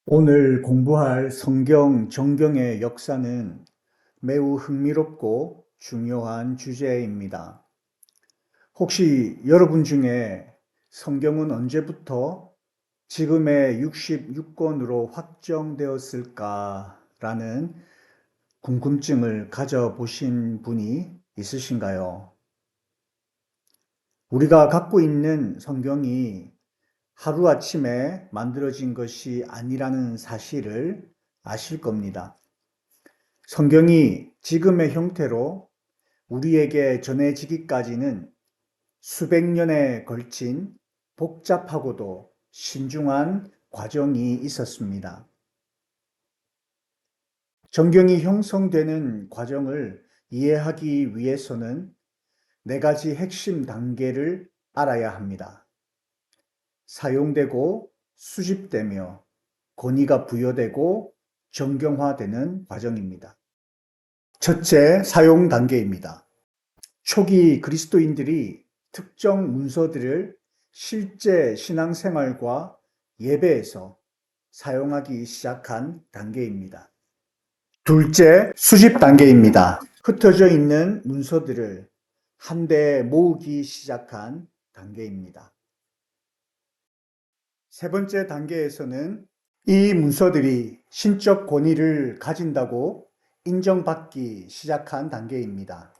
오늘 공부할 성경 정경의 역사는 매우 흥미롭고 중요한 주제입니다. 혹시 여러분 중에 성경은 언제부터 지금의 66권으로 확정되었을까라는 궁금증을 가져보신 분이 있으신가요? 우리가 갖고 있는 성경이 하루아침에 만들어진 것이 아니라는 사실을 아실 겁니다. 성경이 지금의 형태로 우리에게 전해지기까지는 수백 년에 걸친 복잡하고도 신중한 과정이 있었습니다. 성경이 형성되는 과정을 이해하기 위해서는 네 가지 핵심 단계를 알아야 합니다. 사용되고 수집되며 권위가 부여되고 정경화되는 과정입니다. 첫째, 사용 단계입니다. 초기 그리스도인들이 특정 문서들을 실제 신앙생활과 예배에서 사용하기 시작한 단계입니다. 둘째, 수집 단계입니다. 흩어져 있는 문서들을 한데 모으기 시작한 단계입니다. 세 번째 단계에서는 이 문서들이 신적 권위를 가진다고 인정받기 시작한 단계입니다.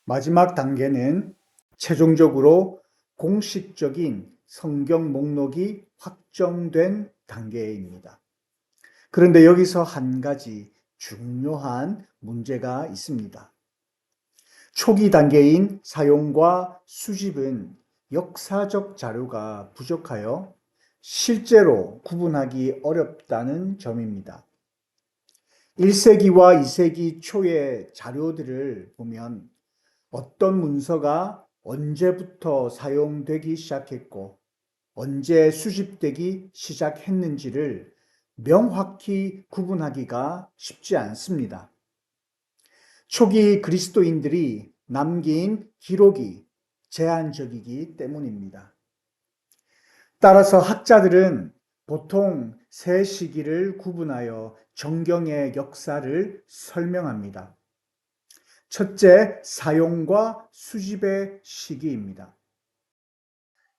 마지막 단계는 최종적으로 공식적인 성경 목록이 확정된 단계입니다. 그런데 여기서 한 가지 중요한 문제가 있습니다. 초기 단계인 사용과 수집은 역사적 자료가 부족하여 실제로 구분하기 어렵다는 점입니다. 1세기와 2세기 초의 자료들을 보면 어떤 문서가 언제부터 사용되기 시작했고 언제 수집되기 시작했는지를 명확히 구분하기가 쉽지 않습니다. 초기 그리스도인들이 남긴 기록이 제한적이기 때문입니다. 따라서 학자들은 보통 세 시기를 구분하여 정경의 역사를 설명합니다. 첫째, 사용과 수집의 시기입니다.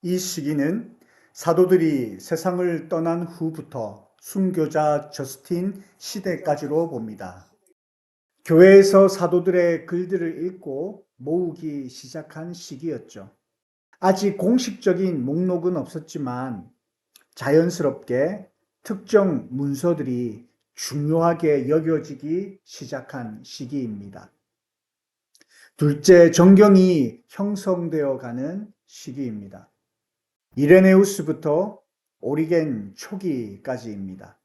이 시기는 사도들이 세상을 떠난 후부터 순교자 저스틴 시대까지로 봅니다. 교회에서 사도들의 글들을 읽고 모으기 시작한 시기였죠. 아직 공식적인 목록은 없었지만 자연스럽게 특정 문서들이 중요하게 여겨지기 시작한 시기입니다. 둘째, 정경이 형성되어 가는 시기입니다. 이레네우스부터 오리겐 초기까지입니다.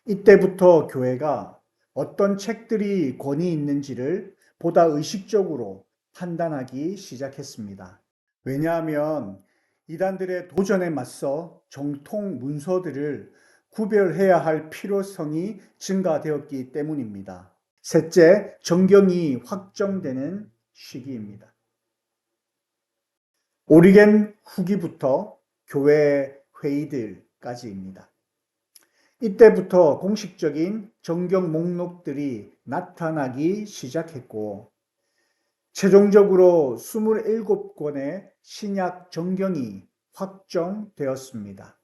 이때부터 교회가 어떤 책들이 권위 있는지를 보다 의식적으로 판단하기 시작했습니다. 왜냐하면 이단들의 도전에 맞서 정통 문서들을 구별해야 할 필요성이 증가되었기 때문입니다. 셋째, 정경이 확정되는 시기입니다. 오리겐 후기부터 교회 회의들까지입니다. 이때부터 공식적인 정경 목록들이 나타나기 시작했고 최종적으로 27권의 신약 정경이 확정되었습니다.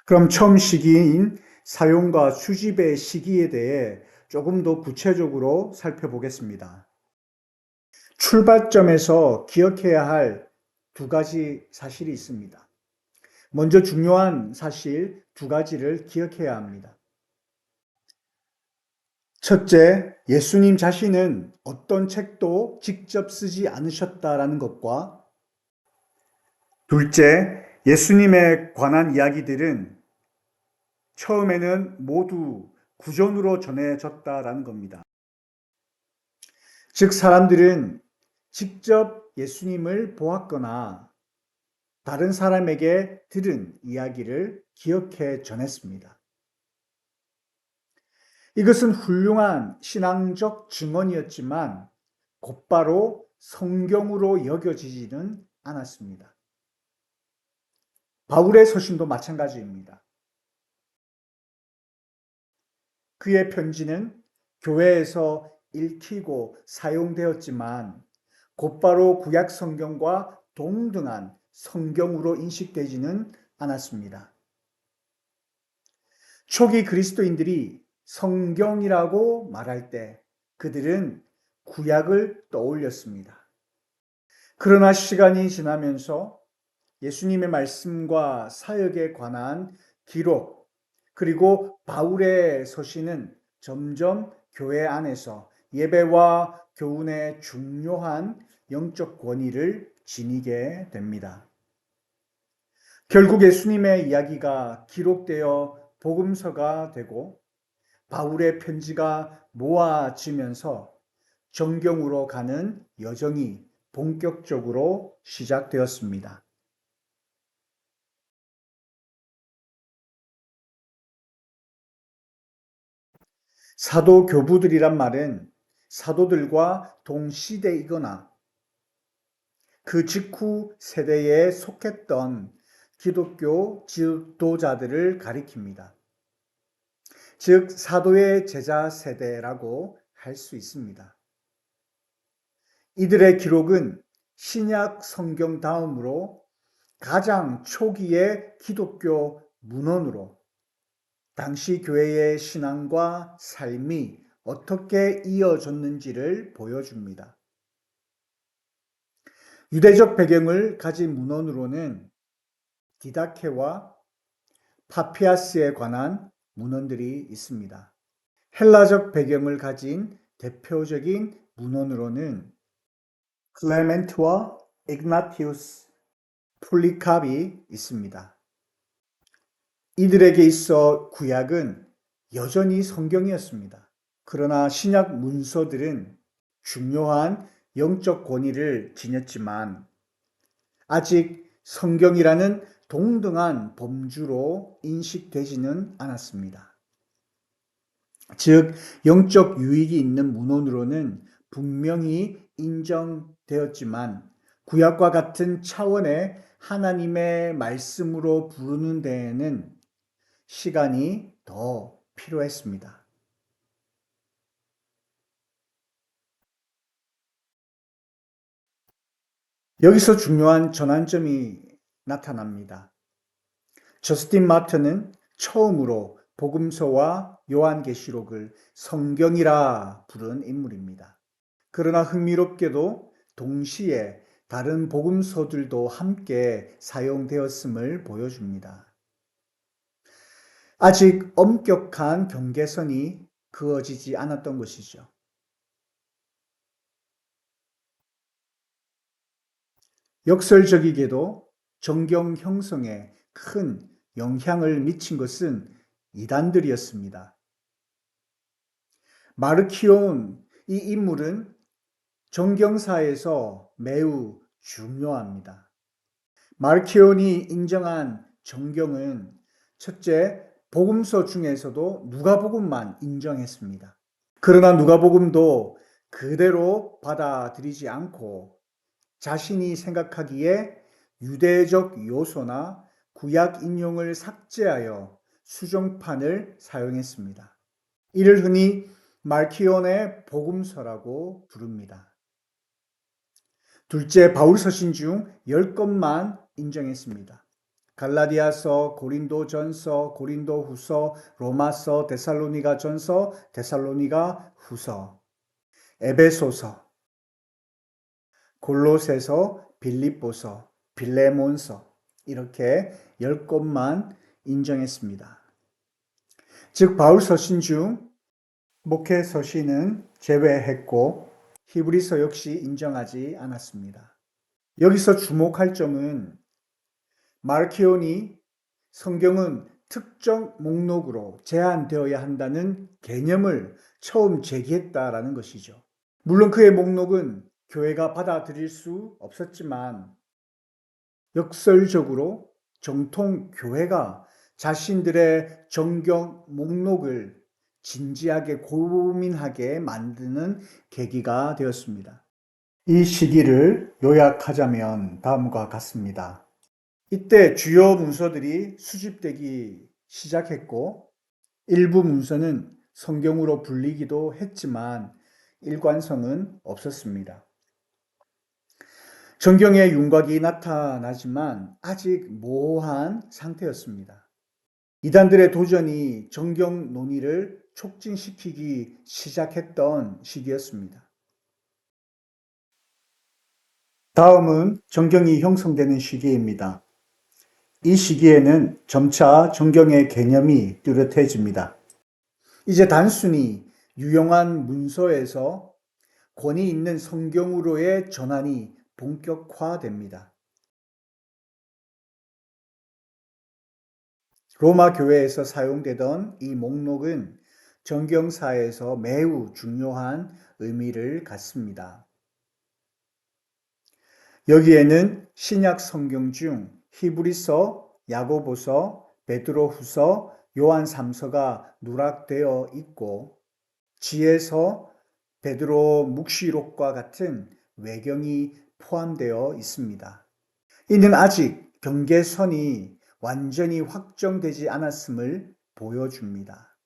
그럼 처음 시기인 사용과 수집의 시기에 대해 조금 더 구체적으로 살펴보겠습니다. 출발점에서 기억해야 할 두 가지 사실이 있습니다. 먼저 중요한 사실 두 가지를 기억해야 합니다. 첫째, 예수님 자신은 어떤 책도 직접 쓰지 않으셨다라는 것과 둘째, 예수님에 관한 이야기들은 처음에는 모두 구전으로 전해졌다라는 겁니다. 즉, 사람들은 직접 예수님을 보았거나 다른 사람에게 들은 이야기를 기억해 전했습니다. 이것은 훌륭한 신앙적 증언이었지만 곧바로 성경으로 여겨지지는 않았습니다. 바울의 서신도 마찬가지입니다. 그의 편지는 교회에서 읽히고 사용되었지만 곧바로 구약 성경과 동등한 성경으로 인식되지는 않았습니다. 초기 그리스도인들이 성경이라고 말할 때 그들은 구약을 떠올렸습니다. 그러나 시간이 지나면서 예수님의 말씀과 사역에 관한 기록, 그리고 바울의 서신은 점점 교회 안에서 예배와 교훈의 중요한 영적 권위를 지니게 됩니다. 결국 예수님의 이야기가 기록되어 복음서가 되고 바울의 편지가 모아지면서 정경으로 가는 여정이 본격적으로 시작되었습니다. 사도 교부들이란 말은 사도들과 동시대이거나 그 직후 세대에 속했던 기독교 지도자들을 가리킵니다. 즉, 사도의 제자 세대라고 할 수 있습니다. 이들의 기록은 신약 성경 다음으로 가장 초기의 기독교 문헌으로 당시 교회의 신앙과 삶이 어떻게 이어졌는지를 보여줍니다. 유대적 배경을 가진 문헌으로는 디다케와 파피아스에 관한 문헌들이 있습니다. 헬라적 배경을 가진 대표적인 문헌으로는 클레멘트와 이그나티우스, 폴리캅이 있습니다. 이들에게 있어 구약은 여전히 성경이었습니다. 그러나 신약 문서들은 중요한 영적 권위를 지녔지만 아직 성경이라는 동등한 범주로 인식되지는 않았습니다. 즉, 영적 유익이 있는 문헌으로는 분명히 인정되었지만 구약과 같은 차원의 하나님의 말씀으로 부르는 데에는 시간이 더 필요했습니다. 여기서 중요한 전환점이 나타납니다. 저스틴 마터는 처음으로 복음서와 요한계시록을 성경이라 부른 인물입니다. 그러나 흥미롭게도 동시에 다른 복음서들도 함께 사용되었음을 보여줍니다. 아직 엄격한 경계선이 그어지지 않았던 것이죠. 역설적이게도 정경 형성에 큰 영향을 미친 것은 이단들이었습니다. 마르키온 이 인물은 정경사에서 매우 중요합니다. 마르키온이 인정한 정경은 첫째, 복음서 중에서도 누가복음만 인정했습니다. 그러나 누가복음도 그대로 받아들이지 않고 자신이 생각하기에 유대적 요소나 구약 인용을 삭제하여 수정판을 사용했습니다. 이를 흔히 말키온의 복음서라고 부릅니다. 둘째, 바울 서신 중 10권만 인정했습니다. 갈라디아서, 고린도전서, 고린도후서, 로마서, 데살로니가전서, 데살로니가후서, 에베소서, 골로새서, 빌립보서, 빌레몬서 이렇게 10권만 인정했습니다. 즉 바울 서신 중 목회 서신은 제외했고 히브리서 역시 인정하지 않았습니다. 여기서 주목할 점은 마르키온이 성경은 특정 목록으로 제한되어야 한다는 개념을 처음 제기했다라는 것이죠. 물론 그의 목록은 교회가 받아들일 수 없었지만 역설적으로 정통 교회가 자신들의 정경 목록을 진지하게 고민하게 만드는 계기가 되었습니다. 이 시기를 요약하자면 다음과 같습니다. 이때 주요 문서들이 수집되기 시작했고 일부 문서는 성경으로 불리기도 했지만 일관성은 없었습니다. 정경의 윤곽이 나타나지만 아직 모호한 상태였습니다. 이단들의 도전이 정경 논의를 촉진시키기 시작했던 시기였습니다. 다음은 정경이 형성되는 시기입니다. 이 시기에는 점차 정경의 개념이 뚜렷해집니다. 이제 단순히 유용한 문서에서 권위 있는 성경으로의 전환이 본격화됩니다. 로마 교회에서 사용되던 이 목록은 정경사에서 매우 중요한 의미를 갖습니다. 여기에는 신약 성경 중 히브리서, 야고보서, 베드로후서, 요한 3서가 누락되어 있고 지에서 베드로 묵시록과 같은 외경이 포함되어 있습니다. 이는 아직 경계선이 완전히 확정되지 않았음을 보여줍니다.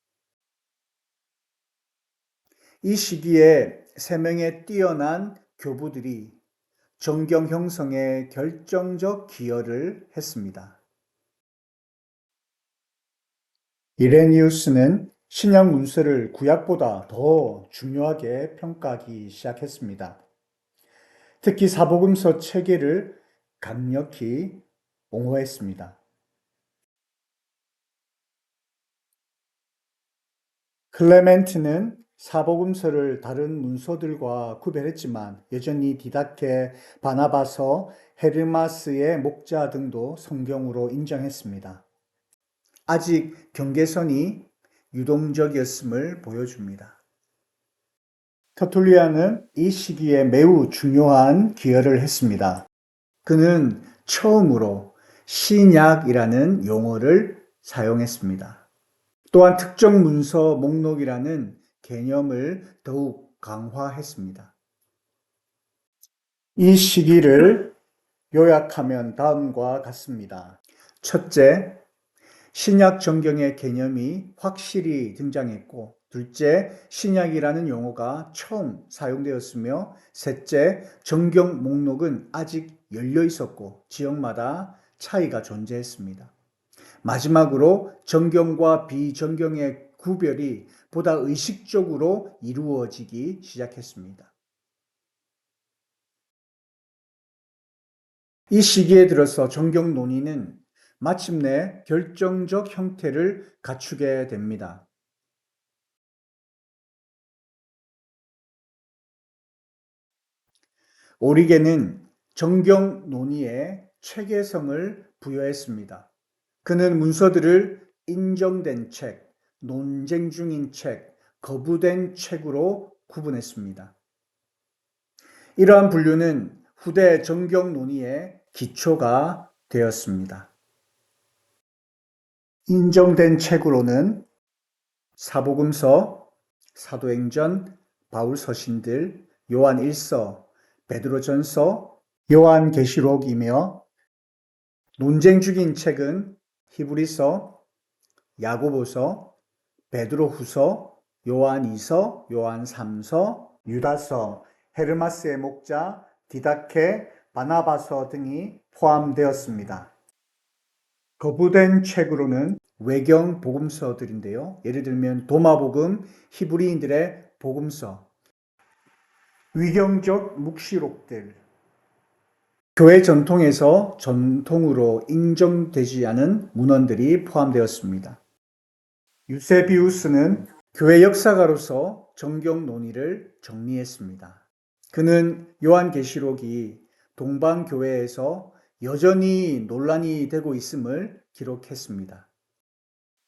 이 시기에 3명의 뛰어난 교부들이 정경 형성에 결정적 기여를 했습니다. 이레니우스는 신약 문서를 구약보다 더 중요하게 평가하기 시작했습니다. 특히 사복음서 체계를 강력히 옹호했습니다. 클레멘트는 사복음서를 다른 문서들과 구별했지만 여전히 디다케, 바나바서, 헤르마스의 목자 등도 성경으로 인정했습니다. 아직 경계선이 유동적이었음을 보여줍니다. 터툴리안은 이 시기에 매우 중요한 기여를 했습니다. 그는 처음으로 신약이라는 용어를 사용했습니다. 또한 특정 문서 목록이라는 개념을 더욱 강화했습니다. 이 시기를 요약하면 다음과 같습니다. 첫째, 신약 정경의 개념이 확실히 등장했고, 둘째, 신약이라는 용어가 처음 사용되었으며, 셋째, 정경 목록은 아직 열려 있었고, 지역마다 차이가 존재했습니다. 마지막으로 정경과 비정경의 구별이 보다 의식적으로 이루어지기 시작했습니다. 이 시기에 들어서 정경 논의는 마침내 결정적 형태를 갖추게 됩니다. 오리겐은 정경 논의에 체계성을 부여했습니다. 그는 문서들을 인정된 책, 논쟁 중인 책, 거부된 책으로 구분했습니다. 이러한 분류는 후대 정경 논의의 기초가 되었습니다. 인정된 책으로는 사복음서, 사도행전, 바울 서신들, 요한 1서, 베드로전서, 요한계시록이며 논쟁 중인 책은 히브리서, 야고보서, 베드로후서, 요한 2서, 요한 3서, 유다서, 헤르마스의 목자, 디다케, 바나바서 등이 포함되었습니다. 거부된 책으로는 외경 복음서들인데요. 예를 들면 도마복음, 히브리인들의 복음서, 위경적 묵시록들, 교회 전통에서 전통으로 인정되지 않은 문헌들이 포함되었습니다. 유세비우스는 교회 역사가로서 정경 논의를 정리했습니다. 그는 요한계시록이 동방교회에서 여전히 논란이 되고 있음을 기록했습니다.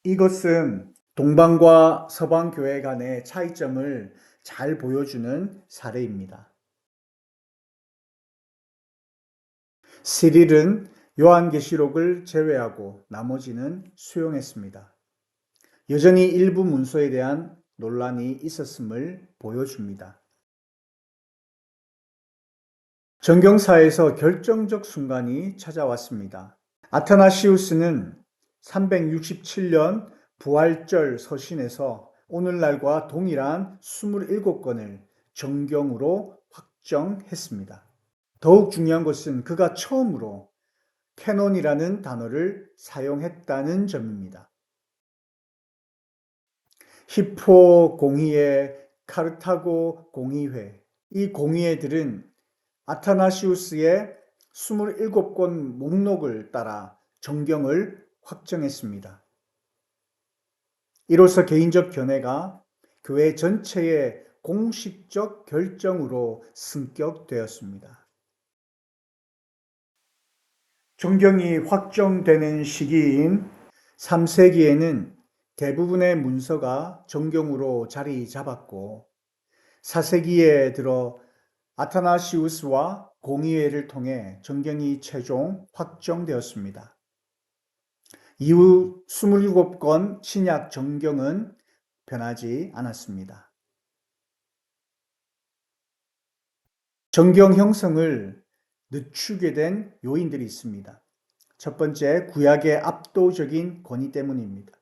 이것은 동방과 서방교회 간의 차이점을 잘 보여주는 사례입니다. 시릴은 요한계시록을 제외하고 나머지는 수용했습니다. 여전히 일부 문서에 대한 논란이 있었음을 보여줍니다. 정경사에서 결정적 순간이 찾아왔습니다. 아타나시우스는 367년 부활절 서신에서 오늘날과 동일한 27권을 정경으로 확정했습니다. 더욱 중요한 것은 그가 처음으로 캐논이라는 단어를 사용했다는 점입니다. 히포 공의회, 카르타고 공의회, 이 공의회들은 아타나시우스의 27권 목록을 따라 정경을 확정했습니다. 이로써 개인적 견해가 교회 전체의 공식적 결정으로 승격되었습니다. 정경이 확정되는 시기인 3세기에는 대부분의 문서가 정경으로 자리 잡았고 4세기에 들어 아타나시우스와 공의회를 통해 정경이 최종 확정되었습니다. 이후 27권 신약 정경은 변하지 않았습니다. 정경 형성을 늦추게 된 요인들이 있습니다. 첫 번째, 구약의 압도적인 권위 때문입니다.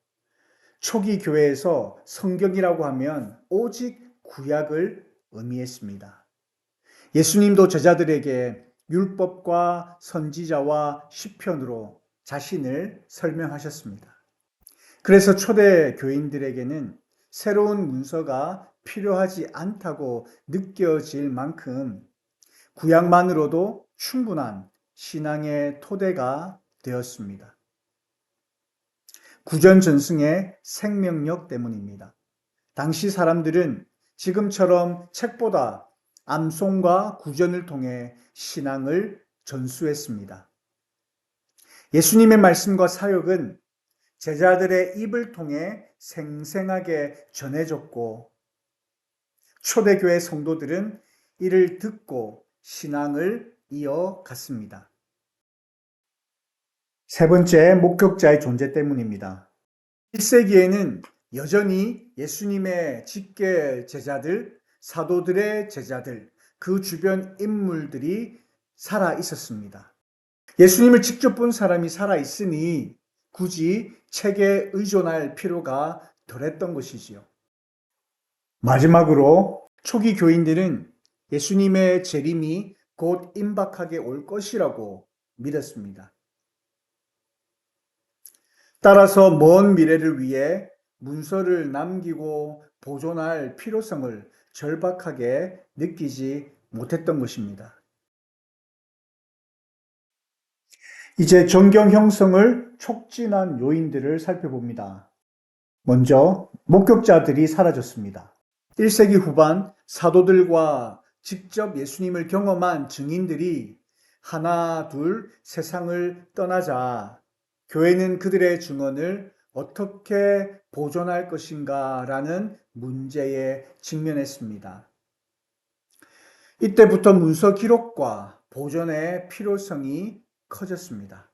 초기 교회에서 성경이라고 하면 오직 구약을 의미했습니다. 예수님도 제자들에게 율법과 선지자와 시편으로 자신을 설명하셨습니다. 그래서 초대 교인들에게는 새로운 문서가 필요하지 않다고 느껴질 만큼 구약만으로도 충분한 신앙의 토대가 되었습니다. 구전 전승의 생명력 때문입니다. 당시 사람들은 지금처럼 책보다 암송과 구전을 통해 신앙을 전수했습니다. 예수님의 말씀과 사역은 제자들의 입을 통해 생생하게 전해졌고 초대교회 성도들은 이를 듣고 신앙을 이어갔습니다. 세 번째, 목격자의 존재 때문입니다. 1세기에는 여전히 예수님의 직계 제자들, 사도들의 제자들, 그 주변 인물들이 살아 있었습니다. 예수님을 직접 본 사람이 살아 있으니 굳이 책에 의존할 필요가 덜했던 것이지요. 마지막으로 초기 교인들은 예수님의 재림이 곧 임박하게 올 것이라고 믿었습니다. 따라서 먼 미래를 위해 문서를 남기고 보존할 필요성을 절박하게 느끼지 못했던 것입니다. 이제 정경 형성을 촉진한 요인들을 살펴봅니다. 먼저 목격자들이 사라졌습니다. 1세기 후반 사도들과 직접 예수님을 경험한 증인들이 하나 둘 세상을 떠나자 교회는 그들의 증언을 어떻게 보존할 것인가라는 문제에 직면했습니다. 이때부터 문서 기록과 보존의 필요성이 커졌습니다.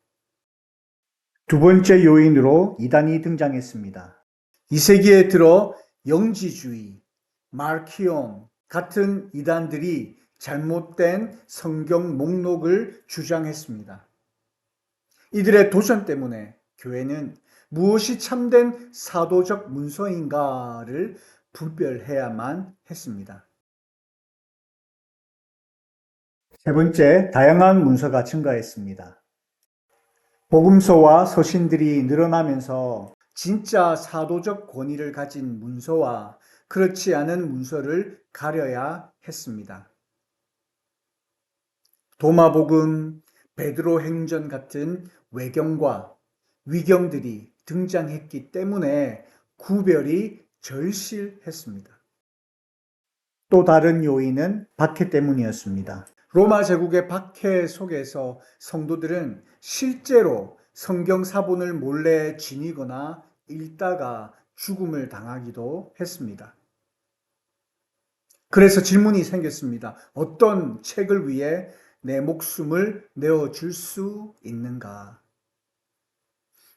두 번째 요인으로 이단이 등장했습니다. 2세기에 들어 영지주의, 마르키온 같은 이단들이 잘못된 성경 목록을 주장했습니다. 이들의 도전 때문에 교회는 무엇이 참된 사도적 문서인가를 분별해야만 했습니다. 세 번째, 다양한 문서가 증가했습니다. 복음서와 서신들이 늘어나면서 진짜 사도적 권위를 가진 문서와 그렇지 않은 문서를 가려야 했습니다. 도마복음, 베드로 행전 같은 외경과 위경들이 등장했기 때문에 구별이 절실했습니다. 또 다른 요인은 박해 때문이었습니다. 로마 제국의 박해 속에서 성도들은 실제로 성경 사본을 몰래 지니거나 읽다가 죽음을 당하기도 했습니다. 그래서 질문이 생겼습니다. 어떤 책을 위해 내 목숨을 내어줄 수 있는가?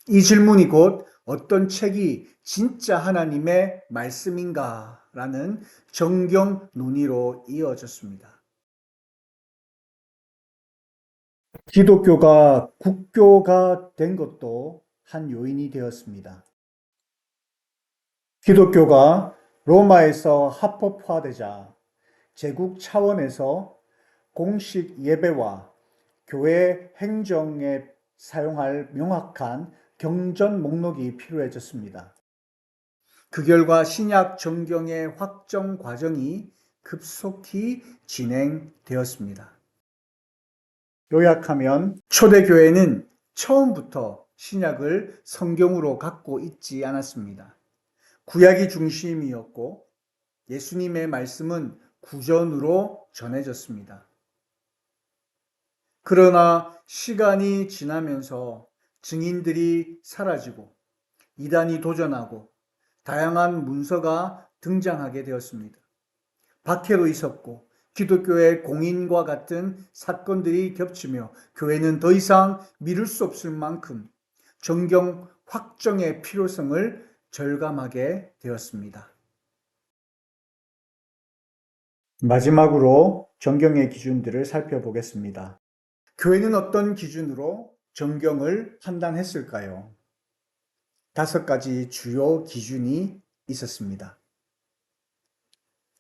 이 질문이 곧 어떤 책이 진짜 하나님의 말씀인가? 라는 정경 논의로 이어졌습니다. 기독교가 국교가 된 것도 한 요인이 되었습니다. 기독교가 로마에서 합법화되자 제국 차원에서 공식 예배와 교회 행정에 사용할 명확한 경전 목록이 필요해졌습니다. 그 결과 신약 정경의 확정 과정이 급속히 진행되었습니다. 요약하면 초대교회는 처음부터 신약을 성경으로 갖고 있지 않았습니다. 구약이 중심이었고 예수님의 말씀은 구전으로 전해졌습니다. 그러나 시간이 지나면서 증인들이 사라지고 이단이 도전하고 다양한 문서가 등장하게 되었습니다. 박해도 있었고 기독교의 공인과 같은 사건들이 겹치며 교회는 더 이상 미룰 수 없을 만큼 정경 확정의 필요성을 절감하게 되었습니다. 마지막으로 정경의 기준들을 살펴보겠습니다. 교회는 어떤 기준으로 정경을 판단했을까요? 5가지 주요 기준이 있었습니다.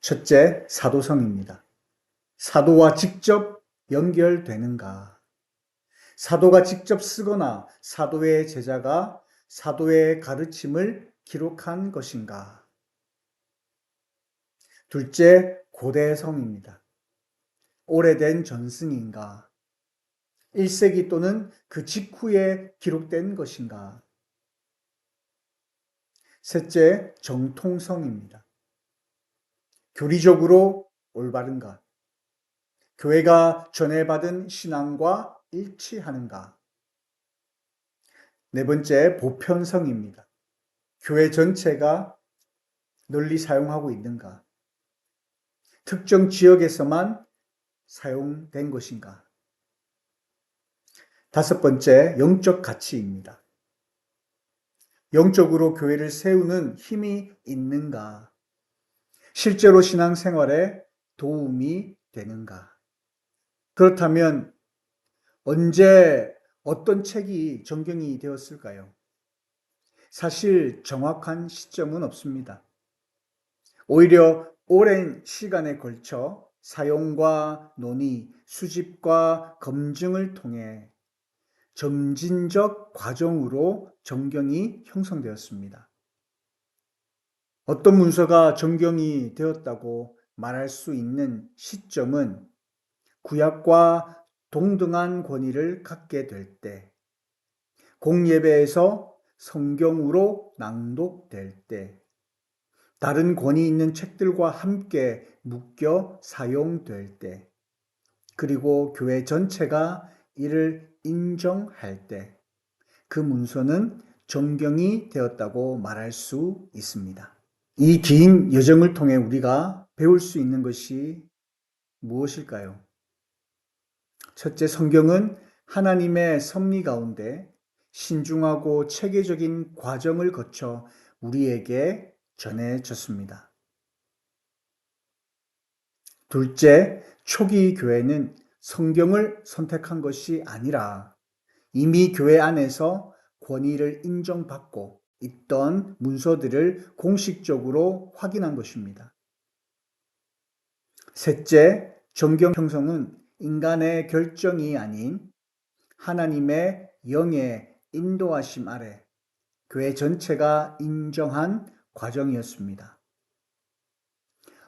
첫째, 사도성입니다. 사도와 직접 연결되는가? 사도가 직접 쓰거나 사도의 제자가 사도의 가르침을 기록한 것인가? 둘째, 고대성입니다. 오래된 전승인가? 1세기 또는 그 직후에 기록된 것인가? 셋째, 정통성입니다. 교리적으로 올바른가? 교회가 전해받은 신앙과 일치하는가? 네 번째, 보편성입니다. 교회 전체가 널리 사용하고 있는가? 특정 지역에서만 사용된 것인가? 5번째, 영적 가치입니다. 영적으로 교회를 세우는 힘이 있는가? 실제로 신앙생활에 도움이 되는가? 그렇다면 언제 어떤 책이 정경이 되었을까요? 사실 정확한 시점은 없습니다. 오히려 오랜 시간에 걸쳐 사용과 논의, 수집과 검증을 통해 점진적 과정으로 정경이 형성되었습니다. 어떤 문서가 정경이 되었다고 말할 수 있는 시점은 구약과 동등한 권위를 갖게 될 때, 공예배에서 성경으로 낭독될 때, 다른 권위 있는 책들과 함께 묶여 사용될 때, 그리고 교회 전체가 이를 인정할 때, 그 문서는 정경이 되었다고 말할 수 있습니다. 이 긴 여정을 통해 우리가 배울 수 있는 것이 무엇일까요? 첫째, 성경은 하나님의 섭리 가운데 신중하고 체계적인 과정을 거쳐 우리에게 전해졌습니다. 둘째, 초기 교회는 성경을 선택한 것이 아니라 이미 교회 안에서 권위를 인정받고 있던 문서들을 공식적으로 확인한 것입니다. 셋째, 정경 형성은 인간의 결정이 아닌 하나님의 영의 인도하심 아래 교회 전체가 인정한 과정이었습니다.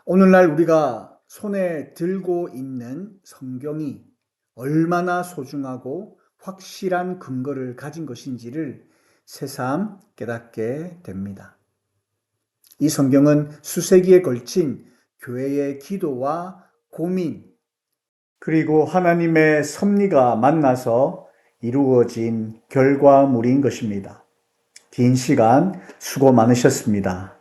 오늘날 우리가 손에 들고 있는 성경이 얼마나 소중하고 확실한 근거를 가진 것인지를 새삼 깨닫게 됩니다. 이 성경은 수세기에 걸친 교회의 기도와 고민, 그리고 하나님의 섭리가 만나서 이루어진 결과물인 것입니다. 긴 시간 수고 많으셨습니다.